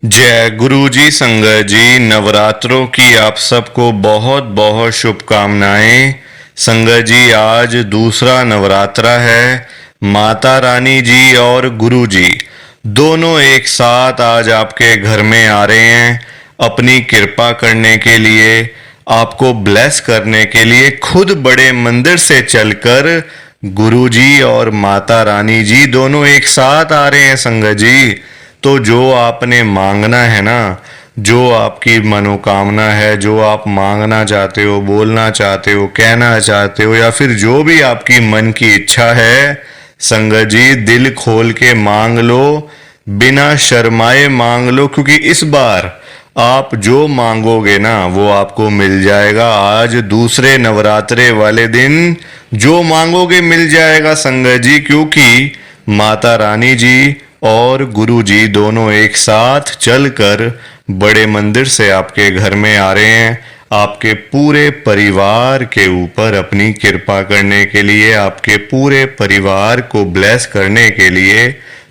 जय गुरु जी। संगत जी, नवरात्रों की आप सबको बहुत बहुत शुभकामनाएं। संगत जी, आज दूसरा नवरात्रा है। माता रानी जी और गुरु जी दोनों एक साथ आज आपके घर में आ रहे हैं अपनी कृपा करने के लिए, आपको ब्लेस करने के लिए। खुद बड़े मंदिर से चलकर गुरु जी और माता रानी जी दोनों एक साथ आ रहे हैं। संगत जी, तो जो आपने मांगना है ना, जो आपकी मनोकामना है, जो आप मांगना चाहते हो, बोलना चाहते हो, कहना चाहते हो, या फिर जो भी आपकी मन की इच्छा है, संगत जी दिल खोल के मांग लो, बिना शर्माए मांग लो, क्योंकि इस बार आप जो मांगोगे ना वो आपको मिल जाएगा। आज दूसरे नवरात्रे वाले दिन जो मांगोगे मिल जाएगा संगत जी, क्योंकि माता रानी जी और गुरु जी दोनों एक साथ चलकर बड़े मंदिर से आपके घर में आ रहे हैं, आपके पूरे परिवार के ऊपर अपनी कृपा करने के लिए, आपके पूरे परिवार को ब्लेस करने के लिए।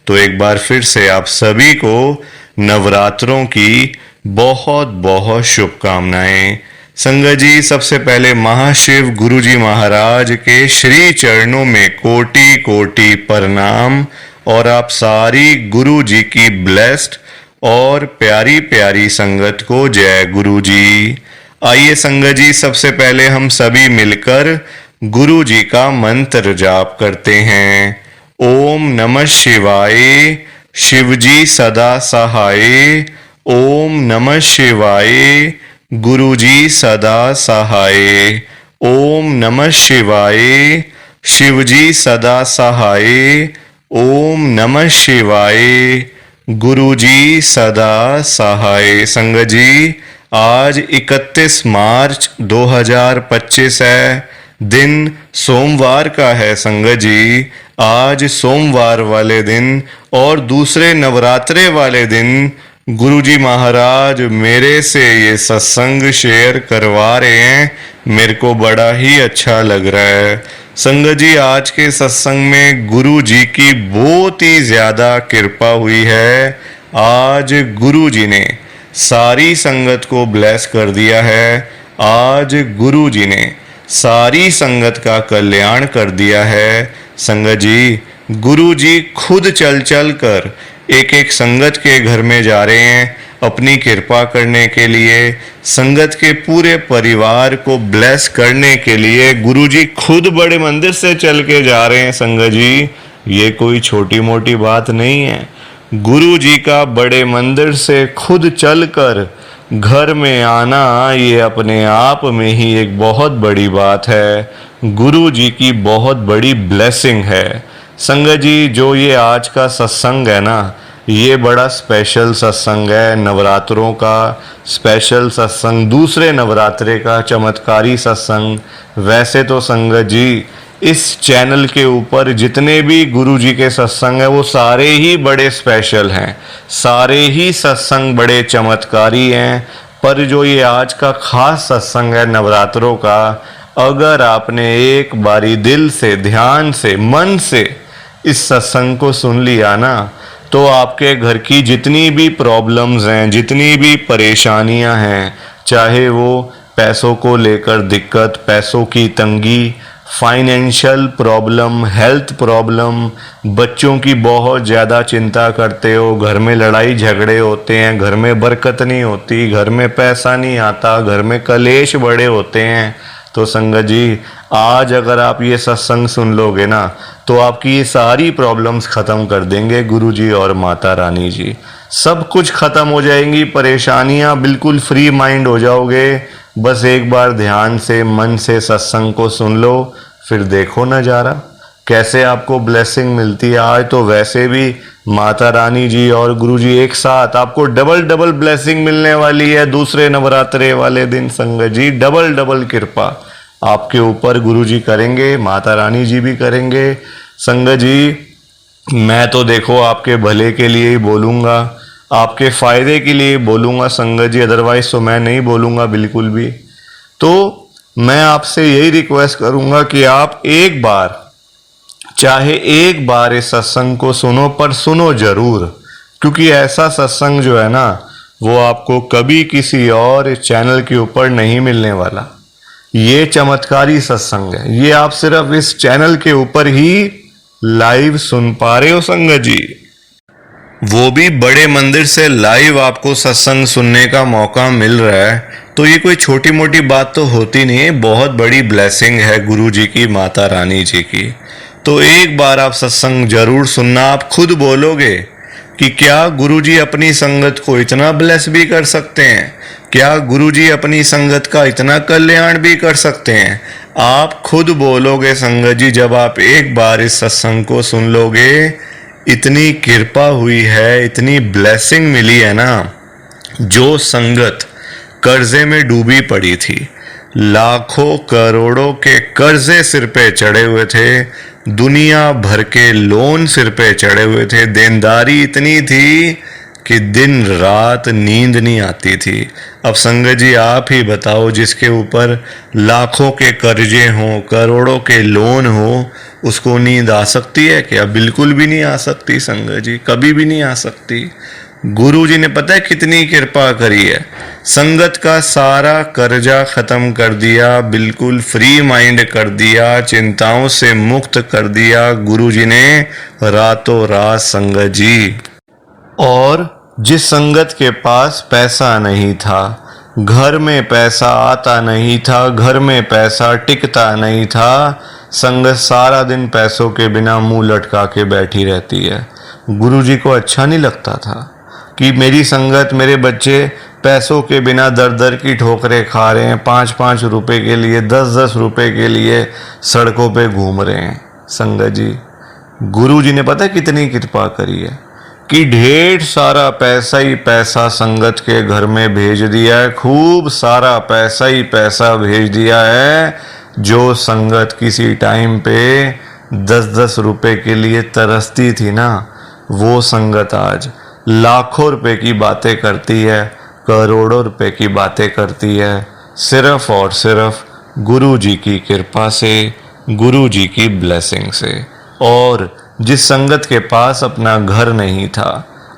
तो एक बार फिर से आप सभी को नवरात्रों की बहुत बहुत शुभकामनाएं। संगत जी, सबसे पहले महाशिव गुरु जी महाराज के श्री चरणों में कोटि कोटि प्रणाम, और आप सारी गुरु जी की ब्लेस्ड और प्यारी प्यारी संगत को जय गुरु जी। आइए संगत जी, सबसे पहले हम सभी मिलकर गुरु जी का मंत्र जाप करते हैं। ओम नमः शिवाय, शिव जी सदा सहाय। ओम नमः शिवाय, गुरु जी सदा सहाय। ओम नमः शिवाय, शिव जी सदा सहाय। ओम नमः शिवाय, गुरु जी सदा सहाय। संगत जी, आज 31 मार्च 2025 है, दिन सोमवार का है। संगत जी, आज सोमवार वाले दिन और दूसरे नवरात्रे वाले दिन गुरु जी महाराज मेरे से ये सत्संग शेयर करवा रहे हैं। मेरे को बड़ा ही अच्छा लग रहा है। संगत जी, आज के सत्संग में गुरु जी की बहुत ही ज्यादा कृपा हुई है। आज गुरु जी ने सारी संगत को ब्लेस कर दिया है। आज गुरु जी ने सारी संगत का कल्याण कर दिया है। संगत जी, गुरु जी खुद चल चल कर एक एक संगत के घर में जा रहे हैं अपनी कृपा करने के लिए, संगत के पूरे परिवार को ब्लेस करने के लिए। गुरु जी खुद बड़े मंदिर से चल के जा रहे हैं। संगत जी, ये कोई छोटी मोटी बात नहीं है। गुरु जी का बड़े मंदिर से खुद चलकर घर में आना, ये अपने आप में ही एक बहुत बड़ी बात है। गुरु जी की बहुत बड़ी ब्लेसिंग है। संगत जी, जो ये आज का सत्संग है ना, ये बड़ा स्पेशल सत्संग है। नवरात्रों का स्पेशल सत्संग, दूसरे नवरात्रे का चमत्कारी सत्संग। वैसे तो संगत जी, इस चैनल के ऊपर जितने भी गुरु जी के सत्संग हैं वो सारे ही बड़े स्पेशल हैं, सारे ही सत्संग बड़े चमत्कारी हैं। पर जो ये आज का खास सत्संग है नवरात्रों का, अगर आपने एक बारी दिल से, ध्यान से, मन से इस सत्संग को सुन लिया ना, तो आपके घर की जितनी भी प्रॉब्लम्स हैं, जितनी भी परेशानियां हैं, चाहे वो पैसों को लेकर दिक्कत, पैसों की तंगी, फाइनेंशियल प्रॉब्लम, हेल्थ प्रॉब्लम, बच्चों की बहुत ज़्यादा चिंता करते हो, घर में लड़ाई झगड़े होते हैं, घर में बरकत नहीं होती, घर में पैसा नहीं आता, घर में कलेश बड़े होते हैं, तो संगत जी, आज अगर आप ये सत्संग सुन लोगे ना, तो आपकी ये सारी प्रॉब्लम्स ख़त्म कर देंगे गुरु जी और माता रानी जी। सब कुछ ख़त्म हो जाएंगी, परेशानियां, बिल्कुल फ्री माइंड हो जाओगे। बस एक बार ध्यान से, मन से सत्संग को सुन लो, फिर देखो नज़ारा कैसे आपको ब्लेसिंग मिलती है। आज तो वैसे भी माता रानी जी और गुरु जी एक साथ आपको डबल डबल ब्लेसिंग मिलने वाली है। दूसरे नवरात्रे वाले दिन संगत जी, डबल डबल कृपा आपके ऊपर गुरु जी करेंगे, माता रानी जी भी करेंगे। संगत जी, मैं तो देखो आपके भले के लिए ही बोलूँगा, आपके फ़ायदे के लिए बोलूँगा संगत जी, अदरवाइज तो मैं नहीं बोलूँगा बिल्कुल भी। तो मैं आपसे यही रिक्वेस्ट करूँगा कि आप एक बार, चाहे एक बार इस सत्संग को सुनो, पर सुनो जरूर, क्योंकि ऐसा सत्संग जो है ना वो आपको कभी किसी और चैनल के ऊपर नहीं मिलने वाला। ये चमत्कारी सत्संग है, ये आप सिर्फ इस चैनल के ऊपर ही लाइव सुन पा रहे हो संगत जी, वो भी बड़े मंदिर से लाइव आपको सत्संग सुनने का मौका मिल रहा है। तो ये कोई छोटी मोटी बात तो होती नहीं है, बहुत बड़ी ब्लेसिंग है गुरु जी की, माता रानी जी की। तो एक बार आप सत्संग जरूर सुनना। आप खुद बोलोगे कि क्या गुरुजी अपनी संगत को इतना ब्लेस भी कर सकते हैं, क्या गुरुजी अपनी संगत का इतना कल्याण भी कर सकते हैं। आप खुद बोलोगे संगत जी, जब आप एक बार इस सत्संग को सुन लोगे, इतनी कृपा हुई है, इतनी ब्लेसिंग मिली है ना। जो संगत कर्जे में डूबी पड़ी थी, लाखों करोड़ों के कर्जे सिर पे चढ़े हुए थे, दुनिया भर के लोन सिर पे चढ़े हुए थे, देनदारी इतनी थी कि दिन रात नींद नहीं आती थी। अब संगत जी आप ही बताओ, जिसके ऊपर लाखों के कर्जे हों, करोड़ों के लोन हो, उसको नींद आ सकती है क्या? बिल्कुल भी नहीं आ सकती संगत जी, कभी भी नहीं आ सकती। गुरु जी ने पता है कितनी कृपा करी है, संगत का सारा कर्जा खत्म कर दिया, बिल्कुल फ्री माइंड कर दिया, चिंताओं से मुक्त कर दिया गुरु जी ने रातों रात संगत जी। और जिस संगत के पास पैसा नहीं था, घर में पैसा आता नहीं था, घर में पैसा टिकता नहीं था, संगत सारा दिन पैसों के बिना मुंह लटका के बैठी रहती है। गुरुजी को अच्छा नहीं लगता था कि मेरी संगत, मेरे बच्चे पैसों के बिना दर दर की ठोकरें खा रहे हैं, 5-5 रुपए के लिए, 10-10 रुपए के लिए सड़कों पे घूम रहे हैं। संगत जी, गुरुजी ने पता है कितनी कृपा करी है कि ढेर सारा पैसा ही पैसा संगत के घर में भेज दिया है, खूब सारा पैसा ही पैसा भेज दिया है। जो संगत किसी टाइम पे 10-10 रुपए के लिए तरसती थी ना, वो संगत आज लाखों रुपए की बातें करती है, करोड़ों रुपए की बातें करती है, सिर्फ और सिर्फ गुरु जी की कृपा से, गुरु जी की ब्लेसिंग से। और जिस संगत के पास अपना घर नहीं था,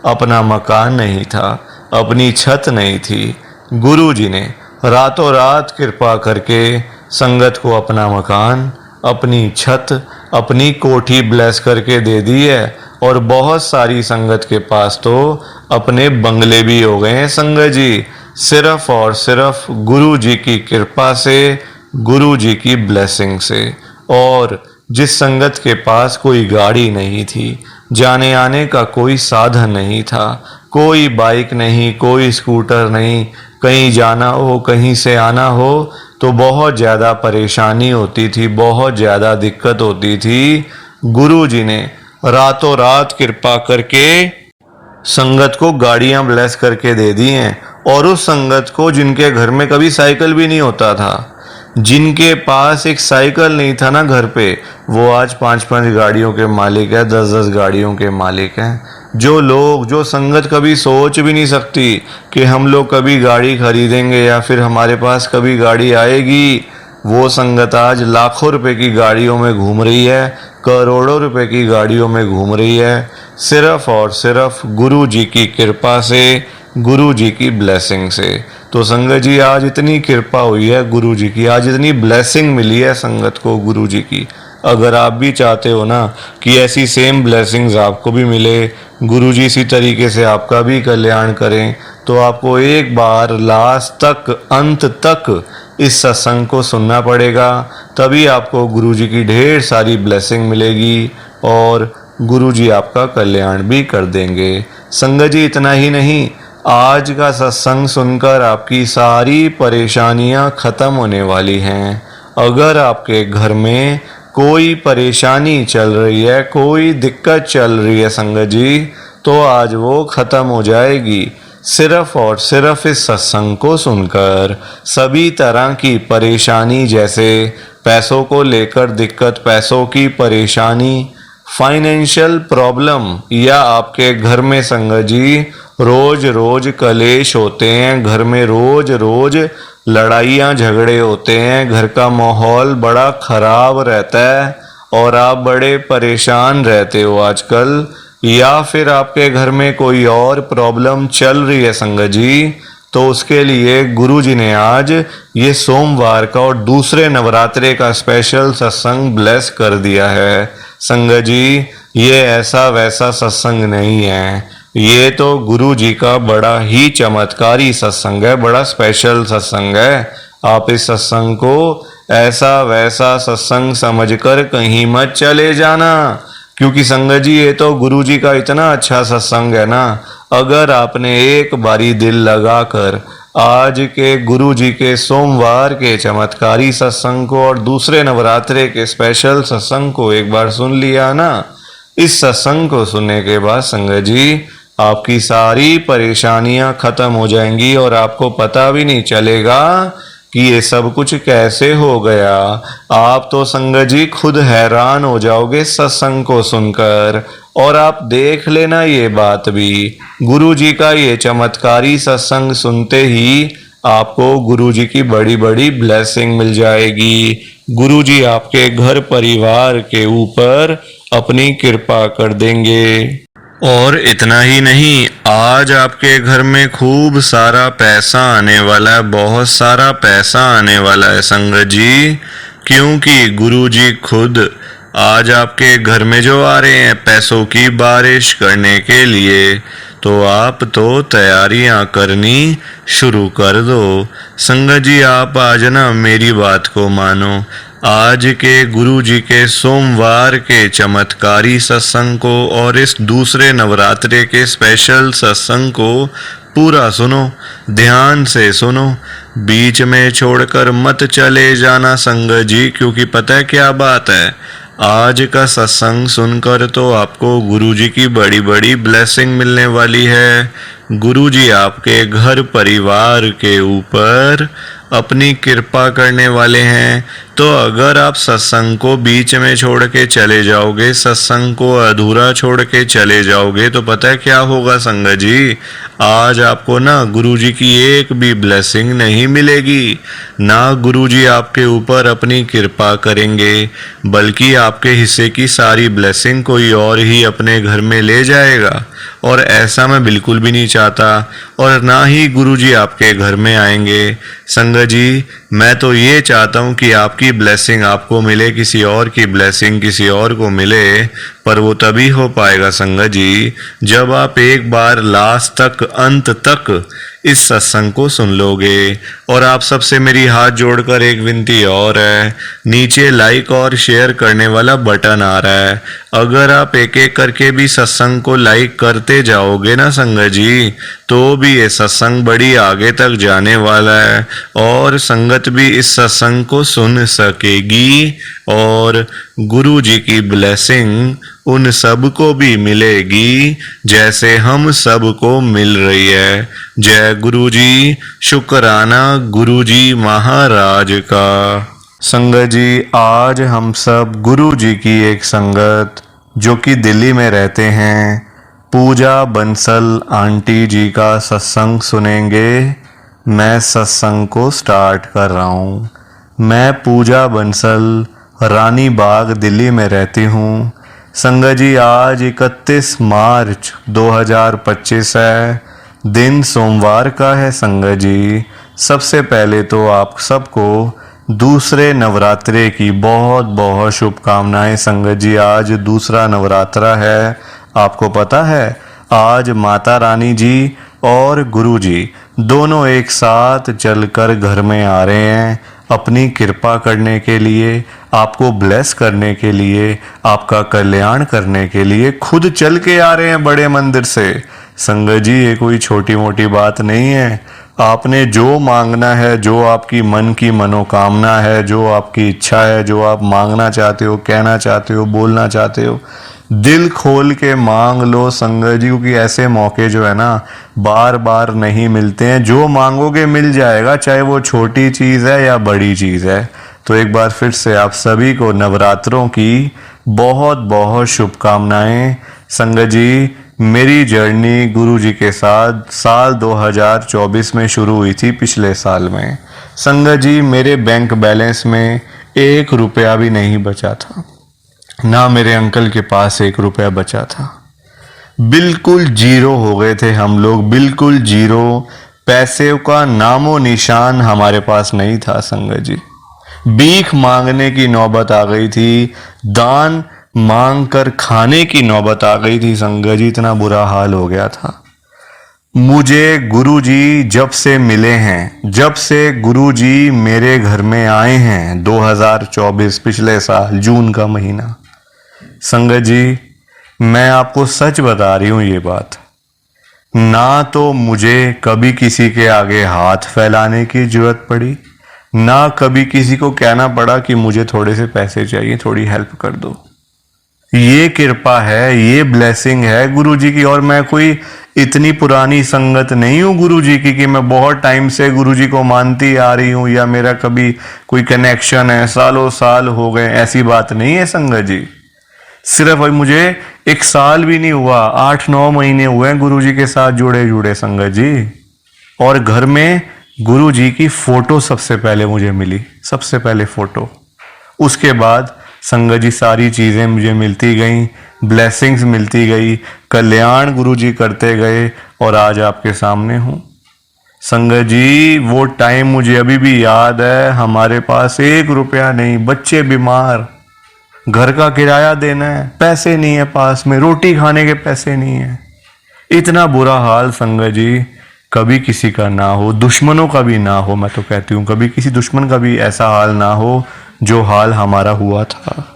अपना मकान नहीं था, अपनी छत नहीं थी, गुरु जी ने रातों रात कृपा करके संगत को अपना मकान, अपनी छत, अपनी कोठी ब्लेस करके दे दी है। और बहुत सारी संगत के पास तो अपने बंगले भी हो गए हैं संगत जी, सिर्फ और सिर्फ गुरु जी की कृपा से, गुरु जी की ब्लेसिंग से। और जिस संगत के पास कोई गाड़ी नहीं थी, जाने आने का कोई साधन नहीं था, कोई बाइक नहीं, कोई स्कूटर नहीं, कहीं जाना हो, कहीं से आना हो तो बहुत ज़्यादा परेशानी होती थी, बहुत ज़्यादा दिक्कत होती थी। गुरु जी ने रातों रात कृपा करके संगत को गाड़ियां ब्लेस करके दे दी हैं। और उस संगत को जिनके घर में कभी साइकिल भी नहीं होता था, जिनके पास एक साइकिल नहीं था ना घर पे, वो आज 5-5 गाड़ियों के मालिक है, 10-10 गाड़ियों के मालिक हैं। जो लोग, जो संगत कभी सोच भी नहीं सकती कि हम लोग कभी गाड़ी खरीदेंगे या फिर हमारे पास कभी गाड़ी आएगी, वो संगत आज लाखों रुपए की गाड़ियों में घूम रही है, करोड़ों रुपए की गाड़ियों में घूम रही है, सिर्फ और सिर्फ गुरु जी की कृपा से, गुरु जी की ब्लेसिंग से। तो संगत जी आज इतनी कृपा हुई है गुरु जी की, आज इतनी ब्लेसिंग मिली है संगत को गुरु जी की। अगर आप भी चाहते हो ना कि ऐसी सेम ब्लेसिंग्स आपको भी मिले, गुरु जी इसी तरीके से आपका भी कल्याण करें, तो आपको एक बार लास्ट तक, अंत तक इस सत्संग को सुनना पड़ेगा, तभी आपको गुरु जी की ढेर सारी ब्लेसिंग मिलेगी और गुरु जी आपका कल्याण भी कर देंगे। संगत जी इतना ही नहीं, आज का सत्संग सुनकर आपकी सारी परेशानियां खत्म होने वाली हैं। अगर आपके घर में कोई परेशानी चल रही है, कोई दिक्कत चल रही है संगत जी, तो आज वो खत्म हो जाएगी सिर्फ और सिर्फ इस सत्संग को सुनकर। सभी तरह की परेशानी, जैसे पैसों को लेकर दिक्कत, पैसों की परेशानी, फाइनेंशियल प्रॉब्लम, या आपके घर में संगत जी रोज रोज कलेश होते हैं, घर में रोज रोज लड़ाइयाँ झगड़े होते हैं, घर का माहौल बड़ा खराब रहता है और आप बड़े परेशान रहते हो आजकल, या फिर आपके घर में कोई और प्रॉब्लम चल रही है संगत जी, तो उसके लिए गुरुजी ने आज ये सोमवार का और दूसरे नवरात्रे का स्पेशल सत्संग ब्लेस कर दिया है। संगत जी, ये ऐसा वैसा सत्संग नहीं है, ये तो गुरुजी का बड़ा ही चमत्कारी सत्संग है, बड़ा स्पेशल सत्संग है। आप इस सत्संग को ऐसा वैसा सत्संग समझकर कहीं मत चले जाना, क्योंकि संगत जी ये तो गुरुजी का इतना अच्छा सत्संग है ना। अगर आपने एक बारी दिल लगाकर आज के गुरुजी के सोमवार के चमत्कारी सत्संग को और दूसरे नवरात्रे के स्पेशल सत्संग को एक बार सुन लिया ना, इस सत्संग को सुनने के बाद संगत जी आपकी सारी परेशानियां खत्म हो जाएंगी और आपको पता भी नहीं चलेगा कि ये सब कुछ कैसे हो गया। आप तो संगत जी खुद हैरान हो जाओगे सत्संग को सुनकर। और आप देख लेना ये बात भी, गुरुजी का ये चमत्कारी सत्संग सुनते ही आपको गुरुजी की बड़ी बड़ी ब्लेसिंग मिल जाएगी। गुरुजी आपके घर परिवार के ऊपर अपनी कृपा कर देंगे। और इतना ही नहीं, आज आपके घर में खूब सारा पैसा आने वाला है, बहुत सारा पैसा आने वाला है संगत जी, क्योंकि गुरुजी खुद आज आपके घर में जो आ रहे हैं पैसों की बारिश करने के लिए, तो आप तो तैयारियां करनी शुरू कर दो। संगत जी आप आज ना मेरी बात को मानो, आज के गुरुजी के सोमवार के चमत्कारी सत्संग को और इस दूसरे नवरात्रे के स्पेशल सत्संग को पूरा सुनो, ध्यान से सुनो, बीच में छोड़कर मत चले जाना संगत जी, क्योंकि पता है क्या बात है, आज का सत्संग सुनकर तो आपको गुरुजी की बड़ी बड़ी ब्लेसिंग मिलने वाली है। गुरुजी आपके घर परिवार के ऊपर अपनी कृपा करने वाले हैं। तो अगर आप सत्संग को बीच में छोड़ के चले जाओगे, सत्संग को अधूरा छोड़ के चले जाओगे, तो पता है क्या होगा संगत जी, आज आपको ना गुरुजी की एक भी ब्लेसिंग नहीं मिलेगी, ना गुरुजी आपके ऊपर अपनी कृपा करेंगे, बल्कि आपके हिस्से की सारी ब्लेसिंग कोई और ही अपने घर में ले जाएगा। और ऐसा मैं बिल्कुल भी नहीं चाहता, और ना ही गुरुजी आपके घर में आएंगे। संगत जी मैं तो ये चाहता हूँ कि आपकी ब्लेसिंग आपको मिले, किसी और की ब्लेसिंग किसी और को मिले, पर वो तभी हो पाएगा संगत जी जब आप एक बार लास्ट तक, अंत तक इस सत्संग को सुन लोगे। और आप सबसे मेरी हाथ जोड़कर एक विनती और है, नीचे लाइक और शेयर करने वाला बटन आ रहा है, अगर आप एक एक करके भी सत्संग को लाइक करते जाओगे ना संगत जी, तो भी ये सत्संग बड़ी आगे तक जाने वाला है और संगत भी इस सत्संग को सुन सकेगी और गुरु जी की ब्लेसिंग उन सब को भी मिलेगी जैसे हम सब को मिल रही है। जय गुरु जी, शुक्राना गुरु जी महाराज का। संगत जी आज हम सब गुरु जी की एक संगत जो कि दिल्ली में रहते हैं, पूजा बंसल आंटी जी का सत्संग सुनेंगे। मैं सत्संग को स्टार्ट कर रहा हूँ। मैं पूजा बंसल रानी बाग दिल्ली में रहती हूँ। संगत जी आज 31 मार्च 2025 है, दिन सोमवार का है। संगत जी सबसे पहले तो आप सबको दूसरे नवरात्रे की बहुत बहुत शुभकामनाएं। संगत जी आज दूसरा नवरात्रा है। आपको पता है आज माता रानी जी और गुरु जी दोनों एक साथ चलकर घर में आ रहे हैं अपनी कृपा करने के लिए, आपको ब्लेस करने के लिए, आपका कल्याण करने के लिए खुद चल के आ रहे हैं बड़े मंदिर से। संगत जी ये कोई छोटी मोटी बात नहीं है। आपने जो मांगना है, जो आपकी मन की मनोकामना है, जो आपकी इच्छा है, जो आप मांगना चाहते हो, कहना चाहते हो, बोलना चाहते हो, दिल खोल के मांग लो संगत जी, क्योंकि ऐसे मौके जो है ना बार बार नहीं मिलते हैं। जो मांगोगे मिल जाएगा, चाहे वो छोटी चीज़ है या बड़ी चीज़ है। तो एक बार फिर से आप सभी को नवरात्रों की बहुत बहुत शुभकामनाएं। संगत जी मेरी जर्नी गुरु जी के साथ साल 2024 में शुरू हुई थी, पिछले साल में। संगत जी मेरे बैंक बैलेंस में 1 रुपया भी नहीं बचा था, ना मेरे अंकल के पास 1 रुपया बचा था। बिल्कुल जीरो हो गए थे हम लोग, बिल्कुल जीरो। पैसे का नामो निशान हमारे पास नहीं था संगत जी। भीख मांगने की नौबत आ गई थी, दान मांग कर खाने की नौबत आ गई थी संगत जी। इतना बुरा हाल हो गया था। मुझे गुरुजी जब से मिले हैं, जब से गुरुजी मेरे घर में आए हैं 2024 पिछले साल जून का महीना, संगत जी मैं आपको सच बता रही हूं ये बात। ना तो मुझे कभी किसी के आगे हाथ फैलाने की जरूरत पड़ी, ना कभी किसी को कहना पड़ा कि मुझे थोड़े से पैसे चाहिए, थोड़ी हेल्प कर दो। ये कृपा है, ये ब्लेसिंग है गुरुजी की। और मैं कोई इतनी पुरानी संगत नहीं हूं गुरुजी की कि मैं बहुत टाइम से गुरुजी को मानती आ रही हूं या मेरा कभी कोई कनेक्शन है, सालों साल हो गए, ऐसी बात नहीं है संगत जी। सिर्फ अभी मुझे 1 साल भी नहीं हुआ, 8-9 महीने हुए हैं गुरुजी के साथ जुड़े जुड़े संगत जी। और घर में गुरुजी की फोटो सबसे पहले मुझे मिली, सबसे पहले फोटो। उसके बाद संगत जी सारी चीज़ें मुझे मिलती गई, ब्लेसिंग्स मिलती गई, कल्याण गुरुजी करते गए और आज आपके सामने हूँ संगत जी। वो टाइम मुझे अभी भी याद है। हमारे पास 1 रुपया नहीं, बच्चे बीमार, घर का किराया देना है, पैसे नहीं है पास में, रोटी खाने के पैसे नहीं है। इतना बुरा हाल संगत जी कभी किसी का ना हो, दुश्मनों का भी ना हो। मैं तो कहती हूँ कभी किसी दुश्मन का भी ऐसा हाल ना हो जो हाल हमारा हुआ था।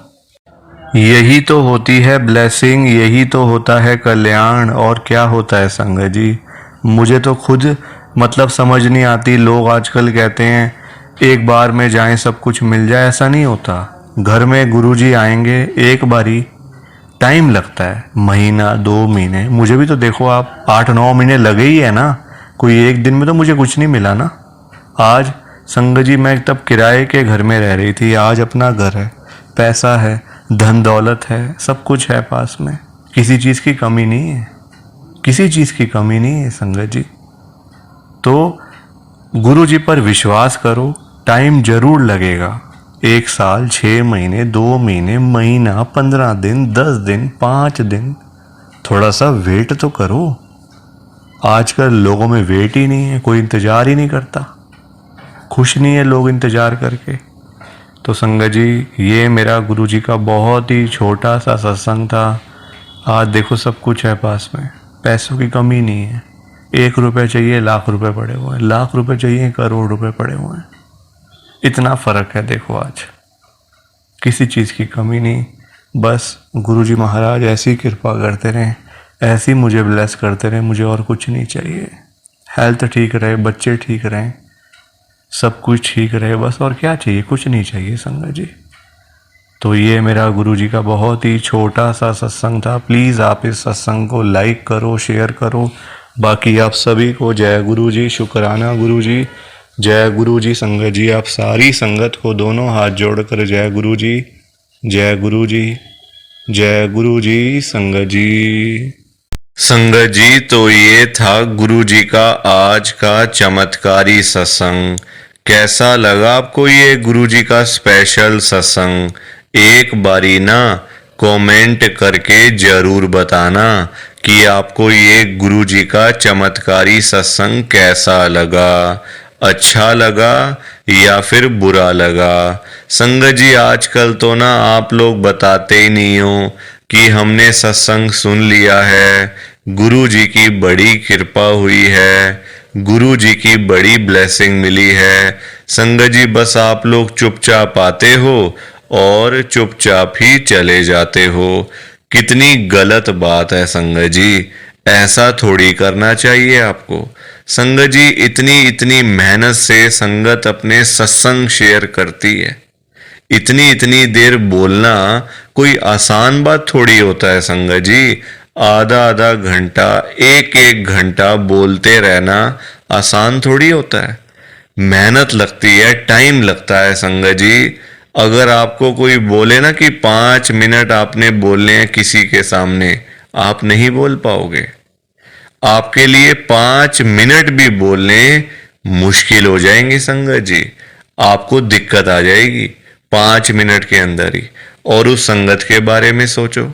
यही तो होती है ब्लेसिंग, यही तो होता है कल्याण। और क्या होता है संगत जी, मुझे तो खुद मतलब समझ नहीं आती। लोग आजकल कहते हैं एक बार में जाएं सब कुछ मिल जाए, ऐसा नहीं होता। घर में गुरुजी आएंगे एक बारी, टाइम लगता है, महीना 2 महीने। मुझे भी तो देखो आप 8-9 महीने लगे ही है ना, कोई एक दिन में तो मुझे कुछ नहीं मिला ना। आज संगत जी मैं तब किराए के घर में रह रही थी, आज अपना घर है, पैसा है, धन दौलत है, सब कुछ है पास में, किसी चीज़ की कमी नहीं है, किसी चीज़ की कमी नहीं है संगत जी। तो गुरु जी पर विश्वास करो, टाइम जरूर लगेगा। 1 साल, 6 महीने, 2 महीने, महीना, 15 दिन, 10 दिन, 5 दिन, थोड़ा सा वेट तो करो। आजकल लोगों में वेट ही नहीं है, कोई इंतजार ही नहीं करता, खुश नहीं है लोग इंतजार करके। तो संगत जी ये मेरा गुरु जी का बहुत ही छोटा सा सत्संग था। आज देखो सब कुछ है पास में, पैसों की कमी नहीं है। 1 रुपये चाहिए लाख रुपए पड़े हुए हैं, लाख रुपए चाहिए करोड़ रुपए पड़े हुए हैं। इतना फर्क है देखो आज, किसी चीज़ की कमी नहीं। बस गुरुजी महाराज ऐसी कृपा करते रहें, ऐसी मुझे ब्लेस करते रहें, मुझे और कुछ नहीं चाहिए। हेल्थ ठीक रहे, बच्चे ठीक रहें, सब कुछ ठीक रहे, बस और क्या चाहिए, कुछ नहीं चाहिए संगत जी। तो ये मेरा गुरुजी का बहुत ही छोटा सा सत्संग था। प्लीज़ आप इस सत्संग को लाइक करो, शेयर करो। बाकी आप सभी को जय गुरु जी, शुक्राना गुरु जी, जय गुरु जी। संगत जी आप सारी संगत को दोनों हाथ जोड़कर जय गुरु जी, जय गुरु जी, जय गुरु जी। संगत जी, संगत जी तो ये था गुरु जी का आज का चमत्कारी सत्संग। कैसा लगा आपको ये गुरु जी का स्पेशल सत्संग? एक बारी ना कमेंट करके जरूर बताना कि आपको ये गुरु जी का चमत्कारी सत्संग कैसा लगा, अच्छा लगा या फिर बुरा लगा। संगत जी आजकल तो ना आप लोग बताते ही नहीं हो कि हमने सत्संग सुन लिया है, गुरु जी की बड़ी कृपा हुई है, गुरु जी की बड़ी ब्लेसिंग मिली है। संगत जी बस आप लोग चुपचाप आते हो और चुपचाप ही चले जाते हो। कितनी गलत बात है संगत जी, ऐसा थोड़ी करना चाहिए आपको। संगत जी इतनी इतनी मेहनत से संगत अपने सत्संग शेयर करती है, इतनी इतनी देर बोलना कोई आसान बात थोड़ी होता है संगत जी। आधा आधा घंटा, एक एक घंटा बोलते रहना आसान थोड़ी होता है, मेहनत लगती है, टाइम लगता है संगत जी। अगर आपको कोई बोले ना कि 5 मिनट आपने बोलने हैं किसी के सामने, आप नहीं बोल पाओगे। आपके लिए 5 मिनट भी बोलने मुश्किल हो जाएंगे संगत जी, आपको दिक्कत आ जाएगी 5 मिनट के अंदर ही। और उस संगत के बारे में सोचो,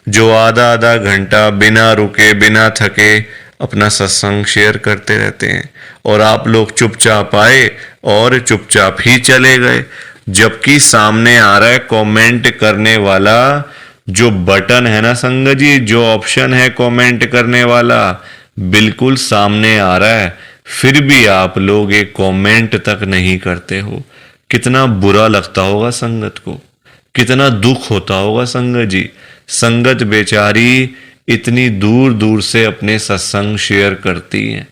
जो आधा आधा घंटा बिना रुके बिना थके अपना सत्संग शेयर करते रहते हैं, और आप लोग चुपचाप आए और चुपचाप ही चले गए। जबकि सामने आ रहा है कमेंट करने वाला, जो बटन है ना संगत जी, जो ऑप्शन है कमेंट करने वाला, बिल्कुल सामने आ रहा है, फिर भी आप लोग एक कमेंट तक नहीं करते हो। कितना बुरा लगता होगा संगत को, कितना दुख होता होगा संगत जी। संगत बेचारी इतनी दूर दूर से अपने सत्संग शेयर करती है,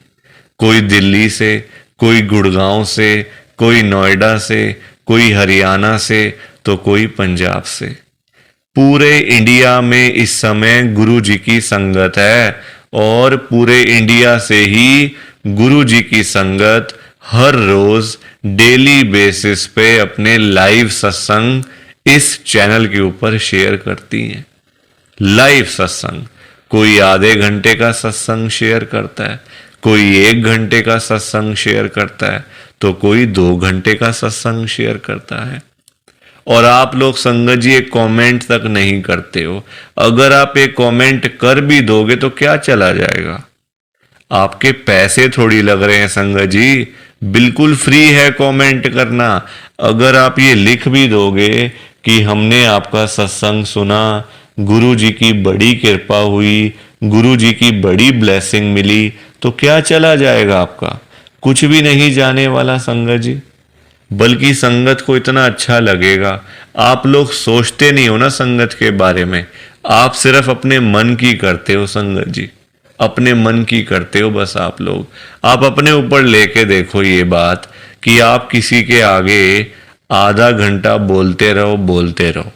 कोई दिल्ली से, कोई गुड़गांव से, कोई नोएडा से, कोई हरियाणा से, तो कोई पंजाब से। पूरे इंडिया में इस समय गुरु जी की संगत है, और पूरे इंडिया से ही गुरु जी की संगत हर रोज डेली बेसिस पे अपने लाइव सत्संग इस चैनल के ऊपर शेयर करती हैं। लाइव सत्संग, कोई आधे घंटे का सत्संग शेयर करता है, कोई 1 घंटे का सत्संग शेयर करता है, तो कोई 2 घंटे का सत्संग शेयर करता है। और आप लोग संगत जी एक कमेंट तक नहीं करते हो। अगर आप एक कमेंट कर भी दोगे तो क्या चला जाएगा? आपके पैसे थोड़ी लग रहे हैं संगत जी, बिल्कुल फ्री है कमेंट करना। अगर आप ये लिख भी दोगे कि हमने आपका सत्संग सुना, गुरु जी की बड़ी कृपा हुई, गुरु जी की बड़ी ब्लेसिंग मिली, तो क्या चला जाएगा आपका? कुछ भी नहीं जाने वाला संगत जी, बल्कि संगत को इतना अच्छा लगेगा। आप लोग सोचते नहीं हो ना संगत के बारे में, आप सिर्फ अपने मन की करते हो संगत जी, अपने मन की करते हो बस। आप लोग आप अपने ऊपर लेके देखो ये बात कि आप किसी के आगे आधा घंटा बोलते रहो,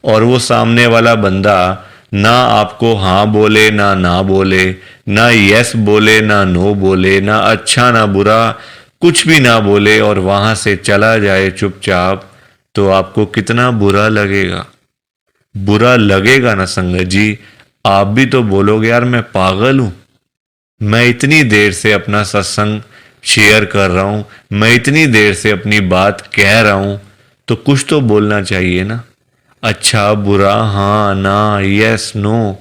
और वो सामने वाला बंदा ना आपको हाँ बोले ना बोले, ना यस बोले ना नो बोले, ना अच्छा ना बुरा, कुछ भी ना बोले, और वहां से चला जाए चुपचाप, तो आपको कितना बुरा लगेगा? बुरा लगेगा ना संगत जी। आप भी तो बोलोगे यार मैं पागल हूं, मैं इतनी देर से अपना सत्संग शेयर कर रहा हूं, मैं इतनी देर से अपनी बात कह रहा हूं, तो कुछ तो बोलना चाहिए ना, अच्छा बुरा, हाँ ना, यस नो।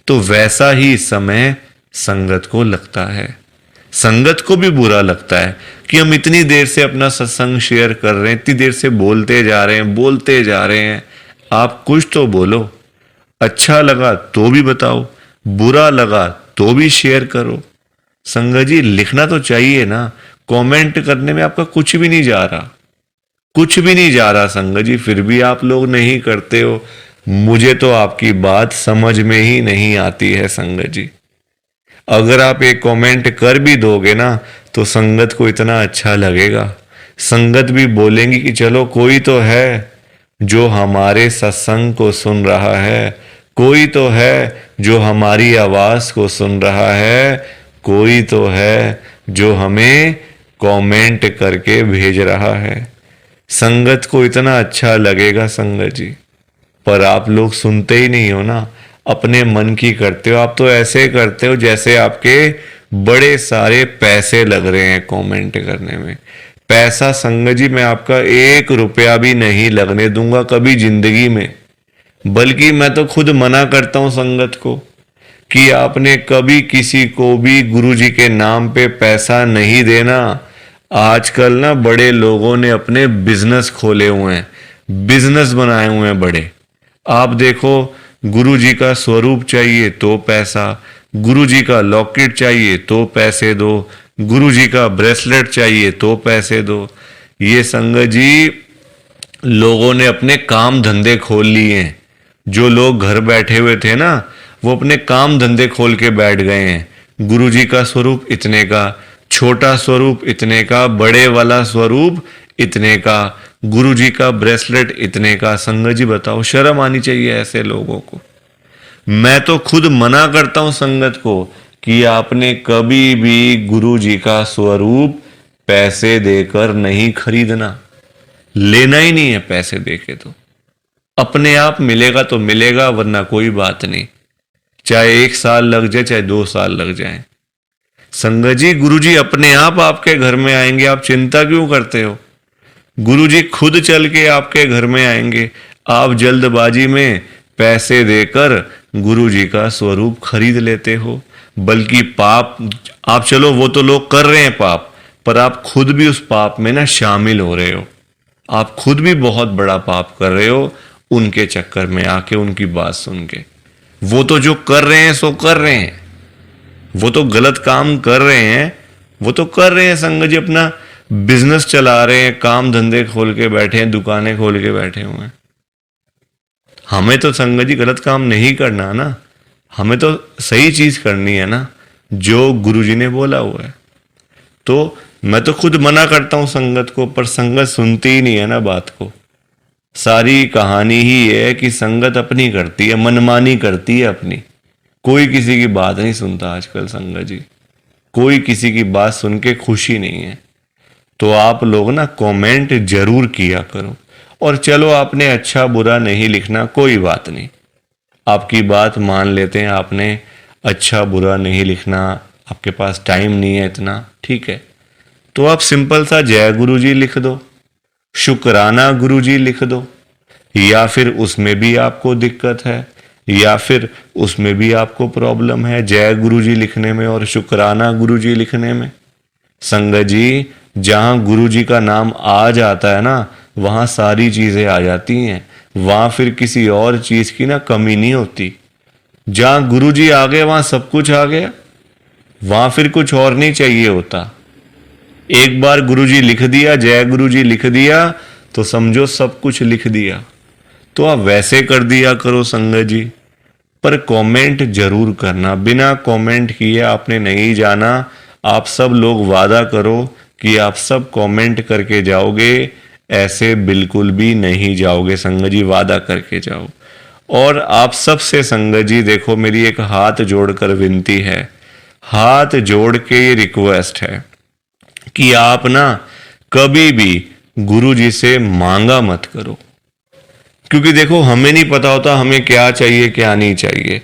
तो वैसा ही इस समय संगत को लगता है। संगत को भी बुरा लगता है कि हम इतनी देर से अपना सत्संग शेयर कर रहे हैं, इतनी देर से बोलते जा रहे हैं। आप कुछ तो बोलो। अच्छा लगा तो भी बताओ, बुरा लगा तो भी शेयर करो। संगत जी लिखना तो चाहिए ना, कमेंट करने में आपका कुछ भी नहीं जा रहा, कुछ भी नहीं जा रहा संगत जी, फिर भी आप लोग नहीं करते हो। मुझे तो आपकी बात समझ में ही नहीं आती है संगत जी। अगर आप एक कमेंट कर भी दोगे ना, तो संगत को इतना अच्छा लगेगा, संगत भी बोलेंगी कि चलो कोई तो है जो हमारे सत्संग को सुन रहा है, कोई तो है जो हमारी आवाज को सुन रहा है, कोई तो है जो हमें कमेंट करके भेज रहा है। संगत को इतना अच्छा लगेगा संगत जी, पर आप लोग सुनते ही नहीं हो ना, अपने मन की करते हो। आप तो ऐसे करते हो जैसे आपके बड़े सारे पैसे लग रहे हैं कमेंट करने में। पैसा संगत जी मैं आपका 1 रुपया भी नहीं लगने दूंगा कभी जिंदगी में, बल्कि मैं तो खुद मना करता हूं संगत को कि आपने कभी किसी को भी गुरु जी के नाम पे पैसा नहीं देना। आजकल ना बड़े लोगों ने अपने बिजनेस खोले हुए हैं, बिजनेस बनाए हुए हैं बड़े। आप देखो, गुरु जी का स्वरूप चाहिए तो पैसा, गुरु जी का लॉकेट चाहिए तो पैसे दो, गुरु जी का ब्रेसलेट चाहिए तो पैसे दो। ये संगत जी लोगों ने अपने काम धंधे खोल लिए हैं। जो लोग घर बैठे हुए थे ना, वो अपने काम धंधे खोल के बैठ गए हैं। गुरु जी का स्वरूप इतने का, छोटा स्वरूप इतने का, बड़े वाला स्वरूप इतने का, गुरु जी का ब्रेसलेट इतने का। संगत जी बताओ, शर्म आनी चाहिए ऐसे लोगों को। मैं तो खुद मना करता हूं संगत को कि आपने कभी भी गुरु जी का स्वरूप पैसे देकर नहीं खरीदना, लेना ही नहीं है पैसे देके। तो अपने आप मिलेगा तो मिलेगा, वरना कोई बात नहीं, चाहे 1 साल लग जाए चाहे 2 साल लग जाए। संगत जी गुरु जी अपने आप आपके घर में आएंगे, आप चिंता क्यों करते हो? गुरु जी खुद चल के आपके घर में आएंगे। आप जल्दबाजी में पैसे देकर गुरु जी का स्वरूप खरीद लेते हो, बल्कि पाप आप, चलो वो तो लोग कर रहे हैं पाप, पर आप खुद भी उस पाप में ना शामिल हो रहे हो। आप खुद भी बहुत बड़ा पाप कर रहे हो उनके चक्कर में आके, उनकी बात सुन के। वो तो जो कर रहे हैं सो कर रहे हैं, वो तो गलत काम कर रहे हैं, वो तो कर रहे हैं संगत जी, अपना बिजनेस चला रहे हैं, काम धंधे खोल के बैठे हैं, दुकानें खोल के बैठे हुए हैं। हमें तो संगत जी गलत काम नहीं करना ना, हमें तो सही चीज करनी है ना, जो गुरुजी ने बोला हुआ है। तो मैं तो खुद मना करता हूं संगत को, पर संगत सुनती ही नहीं है ना बात को। सारी कहानी ही है कि संगत अपनी करती है, मनमानी करती है अपनी, कोई किसी की बात नहीं सुनता आजकल संगत जी, कोई किसी की बात सुन के खुशी नहीं है। तो आप लोग ना कमेंट जरूर किया करो, और चलो आपने अच्छा बुरा नहीं लिखना, कोई बात नहीं, आपकी बात मान लेते हैं, आपने अच्छा बुरा नहीं लिखना, आपके पास टाइम नहीं है इतना, ठीक है, तो आप सिंपल सा जय गुरु जी लिख दो, शुक्राना गुरु जी लिख दो, या फिर उसमें भी आपको दिक्कत है, या फिर उसमें भी आपको प्रॉब्लम है जय गुरु जी लिखने में और शुक्राना गुरु जी लिखने में। संगत जी, जहां गुरु जी का नाम आ जाता है ना, वहां सारी चीजें आ जाती हैं, वहां फिर किसी और चीज की ना कमी नहीं होती। जहां गुरु जी आ गए वहां सब कुछ आ गया, वहां फिर कुछ और नहीं चाहिए होता। एक बार गुरु जी लिख दिया, जय गुरु जी लिख दिया, तो समझो सब कुछ लिख दिया। तो आप वैसे कर दिया करो संगत जी, पर कमेंट जरूर करना, बिना कमेंट किए आपने नहीं जाना। आप सब लोग वादा करो कि आप सब कमेंट करके जाओगे, ऐसे बिल्कुल भी नहीं जाओगे संगत जी, वादा करके जाओ। और आप सबसे संगत जी देखो, मेरी एक हाथ जोड़कर विनती है, हाथ जोड़ के ये रिक्वेस्ट है कि आप ना कभी भी गुरु जी से मांगा मत करो, क्योंकि देखो हमें नहीं पता होता हमें क्या चाहिए क्या नहीं चाहिए।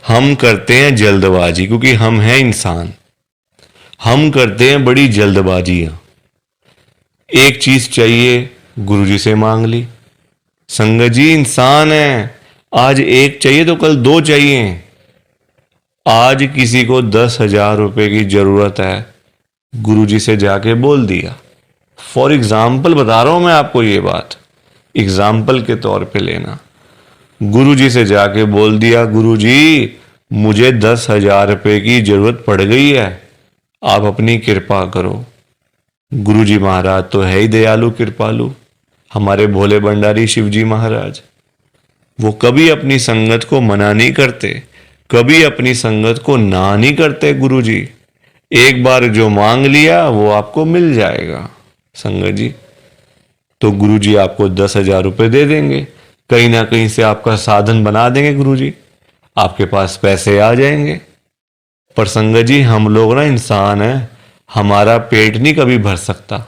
हम करते हैं जल्दबाजी, क्योंकि हम हैं इंसान, हम करते हैं बड़ी जल्दबाजियां। एक चीज चाहिए गुरुजी से मांग ली, संगत जी इंसान है, आज एक चाहिए तो कल दो चाहिए। आज किसी को 10,000 रुपए की जरूरत है, गुरुजी से जाके बोल दिया, फॉर एग्जाम्पल बता रहा हूं मैं आपको ये बात, एग्जाम्पल के तौर पे लेना, गुरुजी से जाके बोल दिया, गुरुजी मुझे 10,000 रुपए की जरूरत पड़ गई है, आप अपनी कृपा करो। गुरुजी महाराज तो है ही दयालु कृपालु, हमारे भोले भंडारी शिवजी महाराज, वो कभी अपनी संगत को मना नहीं करते, कभी अपनी संगत को ना नहीं करते। गुरुजी एक बार जो मांग लिया वो आपको मिल जाएगा संगत जी। तो गुरुजी आपको 10,000 रुपए दे देंगे, कहीं ना कहीं से आपका साधन बना देंगे गुरुजी, आपके पास पैसे आ जाएंगे। पर संगत जी हम लोग ना इंसान हैं, हमारा पेट नहीं कभी भर सकता।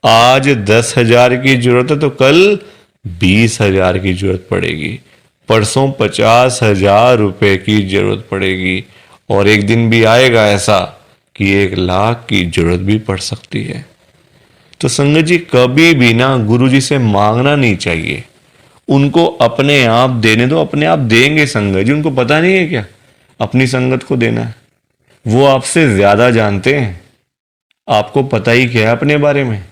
आज 10,000 की जरूरत है तो कल 20,000 की जरूरत पड़ेगी, परसों 50,000 रुपए की जरूरत पड़ेगी, और एक दिन भी आएगा ऐसा कि 1,00,000 की जरूरत भी पड़ सकती है। तो संगत जी कभी भी ना गुरुजी से मांगना नहीं चाहिए, उनको अपने आप देने दो, अपने आप देंगे संगत जी। उनको पता नहीं है क्या अपनी संगत को देना है, वो आपसे ज्यादा जानते हैं, आपको पता ही क्या है अपने बारे में।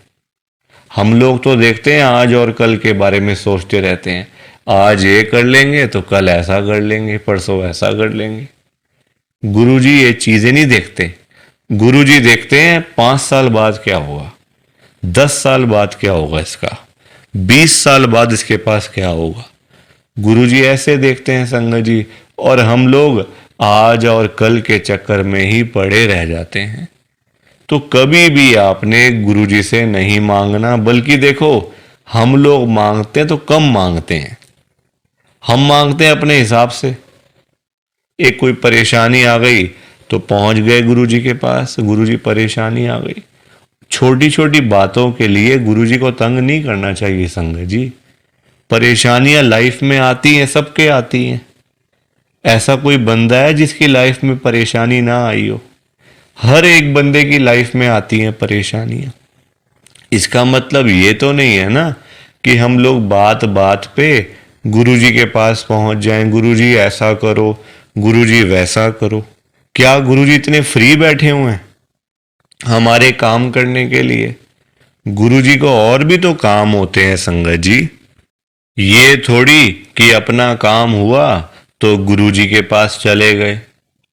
हम लोग तो देखते हैं आज और कल के बारे में सोचते रहते हैं, आज ये कर लेंगे तो कल ऐसा कर लेंगे, परसों ऐसा कर लेंगे। गुरुजी ये चीजें नहीं देखते, गुरुजी देखते हैं 5 साल बाद क्या होगा, 10 साल बाद क्या होगा इसका, 20 साल बाद इसके पास क्या होगा। गुरुजी ऐसे देखते हैं संगत जी, और हम लोग आज और कल के चक्कर में ही पड़े रह जाते हैं। तो कभी भी आपने गुरुजी से नहीं मांगना, बल्कि देखो हम लोग मांगते हैं तो कम मांगते हैं, हम मांगते हैं अपने हिसाब से। एक कोई परेशानी आ गई तो पहुंच गए गुरुजी के पास, गुरुजी परेशानी आ गई। छोटी छोटी बातों के लिए गुरुजी को तंग नहीं करना चाहिए संगत जी। परेशानियां लाइफ में आती हैं, सबके आती हैं, ऐसा कोई बंदा है जिसकी लाइफ में परेशानी ना आई हो, हर एक बंदे की लाइफ में आती हैं परेशानियां। इसका मतलब ये तो नहीं है ना कि हम लोग बात बात पे गुरुजी के पास पहुंच जाएं, गुरुजी ऐसा करो, गुरुजी वैसा करो। क्या गुरुजी इतने फ्री बैठे हुए हैं हमारे काम करने के लिए? गुरुजी को और भी तो काम होते हैं संगत जी। ये थोड़ी कि अपना काम हुआ तो गुरुजी के पास चले गए,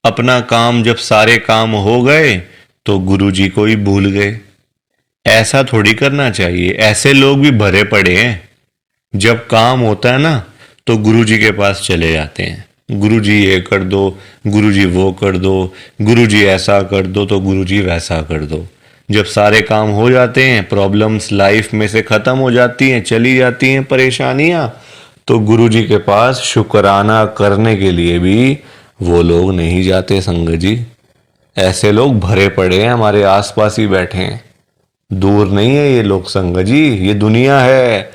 अपना काम जब सारे काम हो गए तो गुरुजी को ही भूल गए। ऐसा थोड़ी करना चाहिए। ऐसे लोग भी भरे पड़े हैं, जब काम होता है ना तो गुरुजी के पास चले जाते हैं। गुरुजी ये कर दो, गुरुजी वो कर दो, गुरुजी ऐसा कर दो तो गुरुजी वैसा कर दो। जब सारे काम हो जाते हैं, प्रॉब्लम्स लाइफ में से खत्म हो जाती हैं, चली जाती हैं परेशानियां, तो गुरुजी के पास शुक्राना करने के लिए भी वो लोग नहीं जाते संगत जी। ऐसे लोग भरे पड़े हैं, हमारे आसपास ही बैठे हैं, दूर नहीं है ये लोग संगत जी। ये दुनिया है,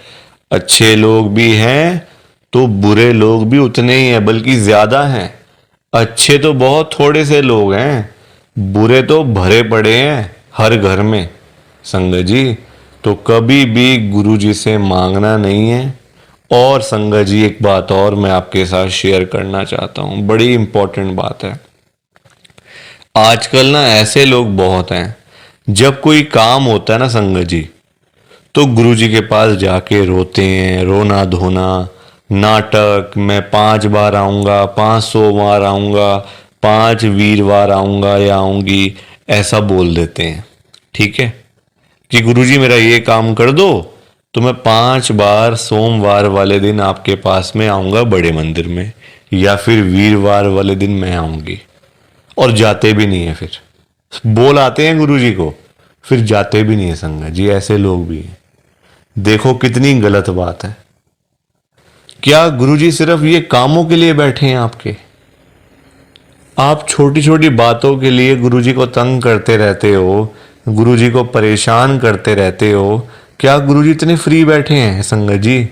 अच्छे लोग भी हैं तो बुरे लोग भी उतने ही हैं, बल्कि ज्यादा हैं। अच्छे तो बहुत थोड़े से लोग हैं, बुरे तो भरे पड़े हैं हर घर में संगत जी। तो कभी भी गुरुजी से मांगना नहीं है। और संगत जी एक बात और मैं आपके साथ शेयर करना चाहता हूं, बड़ी इंपॉर्टेंट बात है। आजकल ना ऐसे लोग बहुत हैं, जब कोई काम होता है ना संगत जी, तो गुरुजी के पास जाके रोते हैं, रोना धोना, नाटक, मैं 5 बार आऊंगा, 500 बार आऊंगा, 5 वीरवार आऊंगा या आऊंगी, ऐसा बोल देते हैं। ठीक है कि गुरुजी मेरा ये काम कर दो तो मैं 5 बार सोमवार वाले दिन आपके पास में आऊंगा बड़े मंदिर में, या फिर वीरवार वाले दिन मैं आऊंगी। और जाते भी नहीं है, फिर बोल आते हैं गुरुजी को, फिर जाते भी नहीं है संगत जी। ऐसे लोग भी हैं। देखो कितनी गलत बात है। क्या गुरुजी सिर्फ ये कामों के लिए बैठे हैं आपके? आप छोटी छोटी बातों के लिए गुरुजी को तंग करते रहते हो, गुरुजी को परेशान करते रहते हो। क्या गुरुजी इतने फ्री बैठे हैं संगत जी?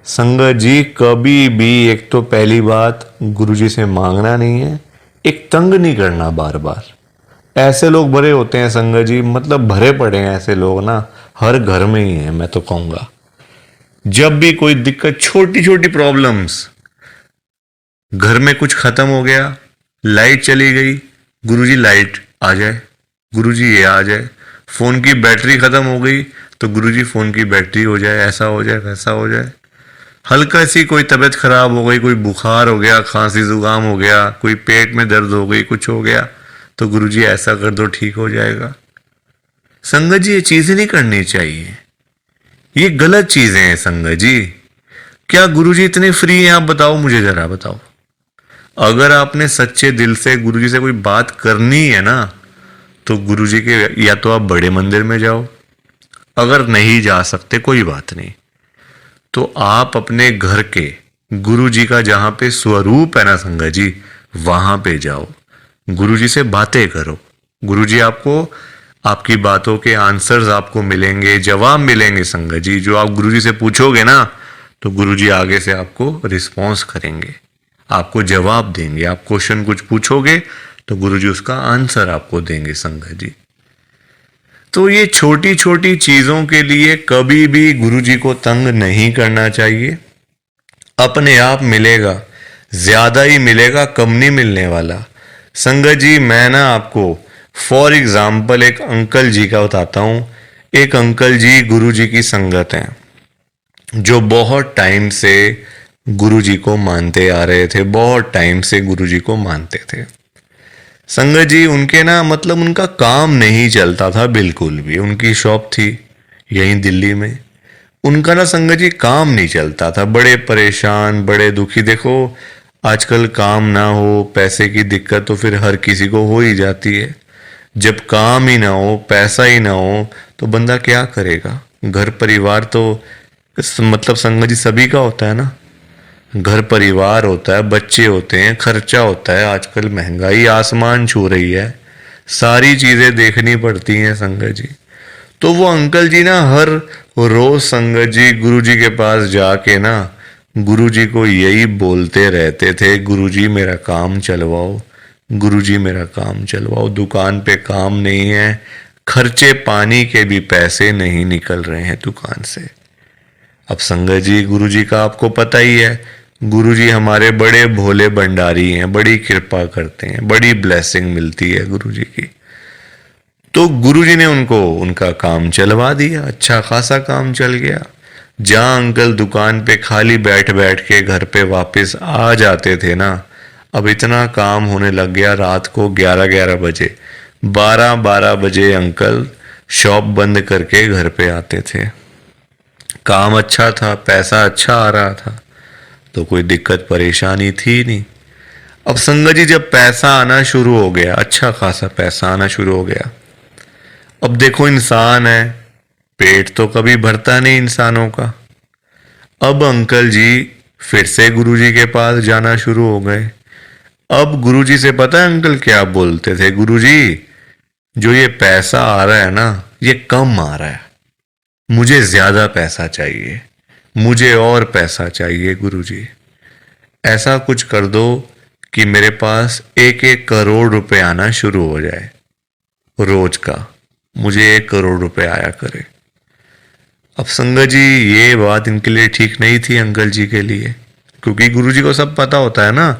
संगत जी कभी भी, एक तो पहली बात गुरुजी से मांगना नहीं है, एक तंग नहीं करना बार बार। ऐसे लोग भरे होते हैं संगत जी, मतलब भरे पड़े हैं ऐसे लोग ना, हर घर में ही है मैं तो कहूंगा। जब भी कोई दिक्कत, छोटी छोटी प्रॉब्लम्स, घर में कुछ खत्म हो गया, लाइट चली गई, गुरुजी लाइट आ जाए, गुरुजी ये आ जाए। फोन की बैटरी खत्म हो गई तो गुरुजी फोन की बैटरी हो जाए, ऐसा हो जाए वैसा हो जाए। हल्का सी कोई तबीयत खराब हो गई, कोई बुखार हो गया, खांसी जुकाम हो गया, कोई पेट में दर्द हो गई, कुछ हो गया, तो गुरुजी ऐसा कर दो ठीक हो जाएगा। संगत जी ये चीजें नहीं करनी चाहिए, ये गलत चीजें हैं संगत जी। क्या गुरुजी इतने फ्री हैं? आप बताओ, मुझे जरा बताओ। अगर आपने सच्चे दिल से गुरुजी से कोई बात करनी है ना, तो गुरुजी के या तो आप बड़े मंदिर में जाओ, अगर नहीं जा सकते कोई बात नहीं, तो आप अपने घर के गुरुजी का जहां पे स्वरूप है ना संगत जी, वहां पे जाओ, गुरुजी से बातें करो। गुरुजी आपको, आपकी बातों के आंसर्स आपको मिलेंगे, जवाब मिलेंगे संगत जी। जो आप गुरुजी से पूछोगे ना, तो गुरुजी आगे से आपको रिस्पॉन्स करेंगे, आपको जवाब देंगे। आप क्वेश्चन कुछ पूछोगे तो गुरुजी उसका आंसर आपको देंगे संगत जी। तो ये छोटी छोटी चीजों के लिए कभी भी गुरुजी को तंग नहीं करना चाहिए। अपने आप मिलेगा, ज्यादा ही मिलेगा, कम नहीं मिलने वाला संगत जी। मैं ना आपको फॉर एग्जाम्पल एक अंकल जी का बताता हूं। एक अंकल जी गुरुजी की संगत हैं, जो बहुत टाइम से गुरुजी को मानते आ रहे थे, बहुत टाइम से गुरुजी को मानते थे संगत जी। उनके ना, मतलब उनका काम नहीं चलता था बिल्कुल भी। उनकी शॉप थी यहीं दिल्ली में, उनका ना संगत जी काम नहीं चलता था, बड़े परेशान, बड़े दुखी। देखो आजकल काम ना हो, पैसे की दिक्कत तो फिर हर किसी को हो ही जाती है। जब काम ही ना हो, पैसा ही ना हो, तो बंदा क्या करेगा? घर परिवार तो मतलब संगत जी सभी का होता है ना, घर परिवार होता है, बच्चे होते हैं, खर्चा होता है। आजकल महंगाई आसमान छू रही है, सारी चीजें देखनी पड़ती हैं संगत जी। तो वो अंकल जी ना हर रोज संगत जी गुरुजी के पास जाके ना गुरुजी को यही बोलते रहते थे, गुरुजी मेरा काम चलवाओ, गुरुजी मेरा काम चलवाओ। दुकान पे काम नहीं है, खर्चे पानी के भी पैसे नहीं निकल रहे हैं दुकान से। अब संगत जी गुरुजी का आपको पता ही है, गुरुजी हमारे बड़े भोले भंडारी हैं, बड़ी कृपा करते हैं, बड़ी ब्लेसिंग मिलती है गुरुजी की। तो गुरुजी ने उनको उनका काम चलवा दिया, अच्छा खासा काम चल गया। जहां अंकल दुकान पे खाली बैठ बैठ के घर पे वापस आ जाते थे ना, अब इतना काम होने लग गया, रात को 11-11 बजे, 12-12 बजे अंकल शॉप बंद करके घर पे आते थे। काम अच्छा था, पैसा अच्छा आ रहा था, तो कोई दिक्कत परेशानी थी नहीं। अब संगत जी जब पैसा आना शुरू हो गया, अच्छा खासा पैसा आना शुरू हो गया, अब देखो इंसान है, पेट तो कभी भरता नहीं इंसानों का। अब अंकल जी फिर से गुरुजी के पास जाना शुरू हो गए। अब गुरुजी से पता है अंकल क्या बोलते थे, गुरुजी जो ये पैसा आ रहा है ना, ये कम आ रहा है, मुझे ज्यादा पैसा चाहिए, मुझे और पैसा चाहिए गुरुजी। ऐसा कुछ कर दो कि मेरे पास 1-1 करोड़ रुपए आना शुरू हो जाए रोज का, मुझे 1 करोड़ रुपए आया करे। अब संगत जी ये बात इनके लिए ठीक नहीं थी अंकल जी के लिए, क्योंकि गुरुजी को सब पता होता है ना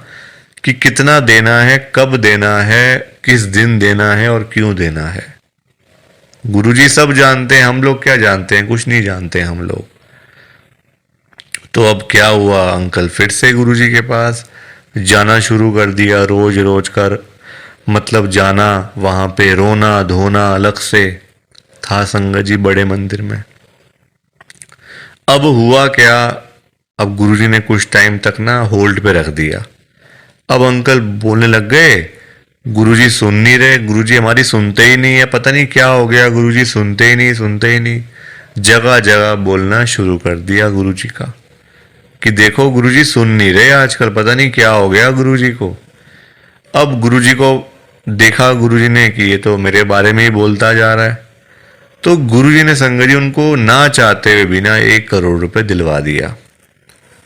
कि कितना देना है, कब देना है, किस दिन देना है और क्यों देना है। गुरुजी सब जानते हैं, हम लोग क्या जानते हैं, कुछ नहीं जानते हम लोग। तो अब क्या हुआ, अंकल फिर से गुरुजी के पास जाना शुरू कर दिया, रोज रोज कर, मतलब जाना, वहां पे रोना धोना अलग से था संगत जी बड़े मंदिर में। अब हुआ क्या, अब गुरुजी ने कुछ टाइम तक ना होल्ड पे रख दिया। अब अंकल बोलने लग गए, गुरुजी सुन नहीं रहे, गुरुजी हमारी सुनते ही नहीं है, पता नहीं क्या हो गया, गुरुजी सुनते ही नहीं, सुनते ही नहीं। जगह जगह बोलना शुरू कर दिया गुरुजी का कि देखो गुरुजी सुन नहीं रहे आजकल, पता नहीं क्या हो गया गुरुजी को। अब गुरुजी को देखा गुरुजी ने कि ये तो मेरे बारे में ही बोलता जा रहा है, तो गुरुजी ने संगत जी उनको ना चाहते हुए भी ना 1 करोड़ रुपए दिलवा दिया।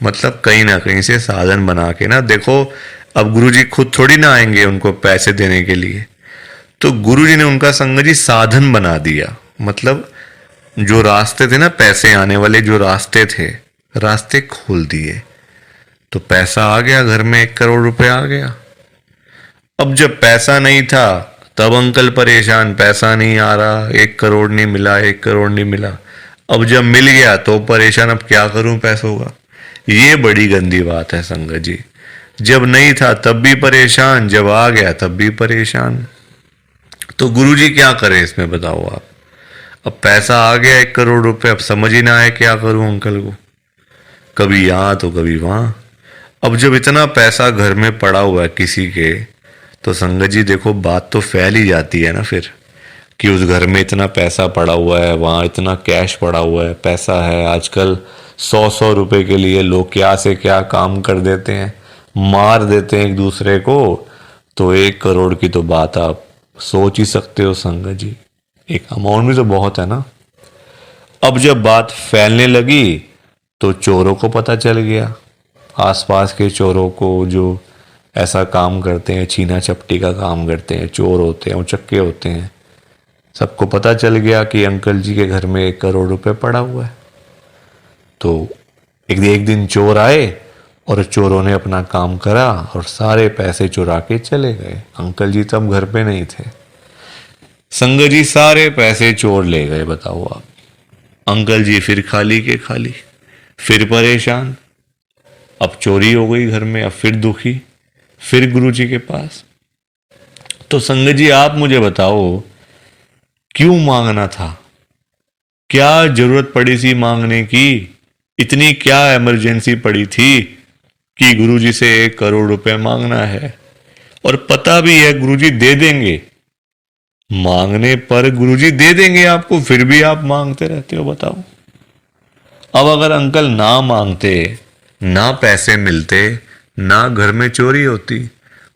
मतलब कहीं ना कहीं से साधन बना के ना, देखो अब गुरुजी खुद थोड़ी ना आएंगे उनको पैसे देने के लिए, तो गुरुजी ने उनका संगत जी साधन बना दिया। मतलब जो रास्ते थे ना पैसे आने वाले, जो रास्ते थे, रास्ते खोल दिए, तो पैसा आ गया घर में, 1 करोड़ रुपए आ गया। अब जब पैसा नहीं था तब अंकल परेशान, पैसा नहीं आ रहा, 1 करोड़ नहीं मिला, 1 करोड़ नहीं मिला। अब जब मिल गया तो परेशान, अब क्या करूं पैसों का। ये बड़ी गंदी बात है संगत जी, जब नहीं था तब भी परेशान, जब आ गया तब भी परेशान। तो गुरुजी क्या करें इसमें बताओ आप। अब पैसा आ गया 1 करोड़ रुपए, अब समझ ही ना आए क्या करूं अंकल को, कभी यहां तो कभी वहां। अब जब इतना पैसा घर में पड़ा हुआ है किसी के, तो संगत जी देखो बात तो फैल ही जाती है ना फिर, कि उस घर में इतना पैसा पड़ा हुआ है, वहाँ इतना कैश पड़ा हुआ है, पैसा है। आजकल 100-100 रुपए के लिए लोग क्या से क्या काम कर देते हैं, मार देते हैं एक दूसरे को। तो 1 करोड़ की तो बात आप सोच ही सकते हो संगत जी, एक अमाउंट भी तो बहुत है ना। अब जब बात फैलने लगी तो चोरों को पता चल गया, आसपास के चोरों को, जो ऐसा काम करते हैं, छीना चपटी का काम करते हैं, चोर होते हैं, उचक्के होते हैं, सबको पता चल गया कि अंकल जी के घर में 1 करोड़ रुपए पड़ा हुआ है। तो एक दिन चोर आए और चोरों ने अपना काम करा और सारे पैसे चुरा के चले गए। अंकल जी तब घर पे नहीं थे, संगत जी सारे पैसे चोर ले गए। बताओ आप, अंकल जी फिर खाली के खाली, फिर परेशान, अब चोरी हो गई घर में, अब फिर दुखी, फिर गुरुजी के पास। तो संगत जी आप मुझे बताओ क्यों मांगना था, क्या जरूरत पड़ी थी मांगने की, इतनी क्या इमरजेंसी पड़ी थी कि गुरुजी से 1 करोड़ रुपए मांगना है, और पता भी है गुरुजी दे देंगे, मांगने पर गुरुजी दे देंगे आपको, फिर भी आप मांगते रहते हो। बताओ अब अगर अंकल ना मांगते, ना पैसे मिलते, ना घर में चोरी होती,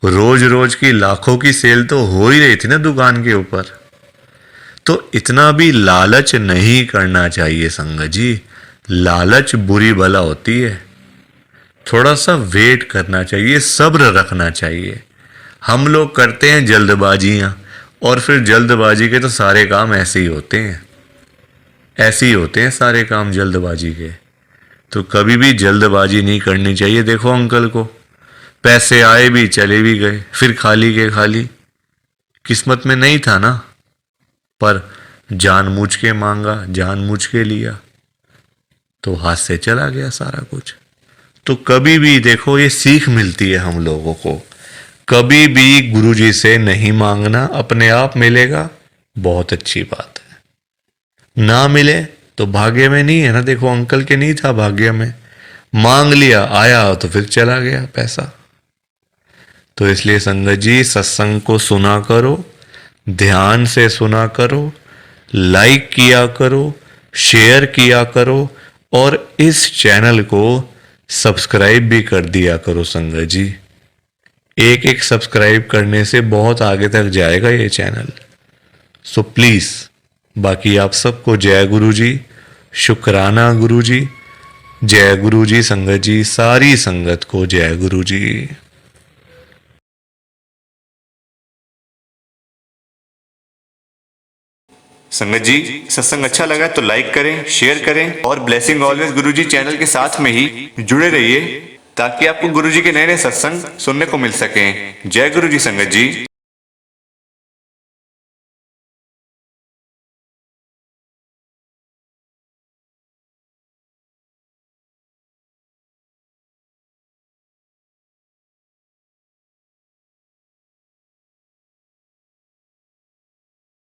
रोज रोज की लाखों की सेल तो हो ही रही थी ना दुकान के ऊपर। तो इतना भी लालच नहीं करना चाहिए संगत जी, लालच बुरी बला होती है। थोड़ा सा वेट करना चाहिए, सब्र रखना चाहिए। हम लोग करते हैं जल्दबाजियां, और फिर जल्दबाजी के तो सारे काम ऐसे ही होते हैं, ऐसे ही होते हैं सारे काम जल्दबाजी के। तो कभी भी जल्दबाजी नहीं करनी चाहिए। देखो अंकल को, पैसे आए भी चले भी गए, फिर खाली के खाली। किस्मत में नहीं था ना, पर जानबूझ के मांगा, जानबूझ के लिया, तो हाथ से चला गया सारा कुछ। तो कभी भी देखो, ये सीख मिलती है हम लोगों को, कभी भी गुरुजी से नहीं मांगना, अपने आप मिलेगा, बहुत अच्छी बात है। ना मिले तो भाग्य में नहीं है ना। देखो अंकल के नहीं था भाग्य में, मांग लिया, आया तो फिर चला गया पैसा। तो इसलिए संगत जी, सत्संग को सुना करो, ध्यान से सुना करो, लाइक किया करो, शेयर किया करो, और इस चैनल को सब्सक्राइब भी कर दिया करो संगत जी। एक एक सब्सक्राइब करने से बहुत आगे तक जाएगा ये चैनल। सो प्लीज, बाकी आप सबको जय गुरु जी, शुक्राना गुरु जी, जय गुरु जी संगत जी, सारी संगत को जय गुरु जी। संगत जी, सत्संग अच्छा लगा तो लाइक करें, शेयर करें और ब्लेसिंग ऑलवेज गुरुजी चैनल के साथ में ही जुड़े रहिए, ताकि आपको गुरुजी के नए नए सत्संग सुनने को मिल सकें। जय गुरु जी संगत जी।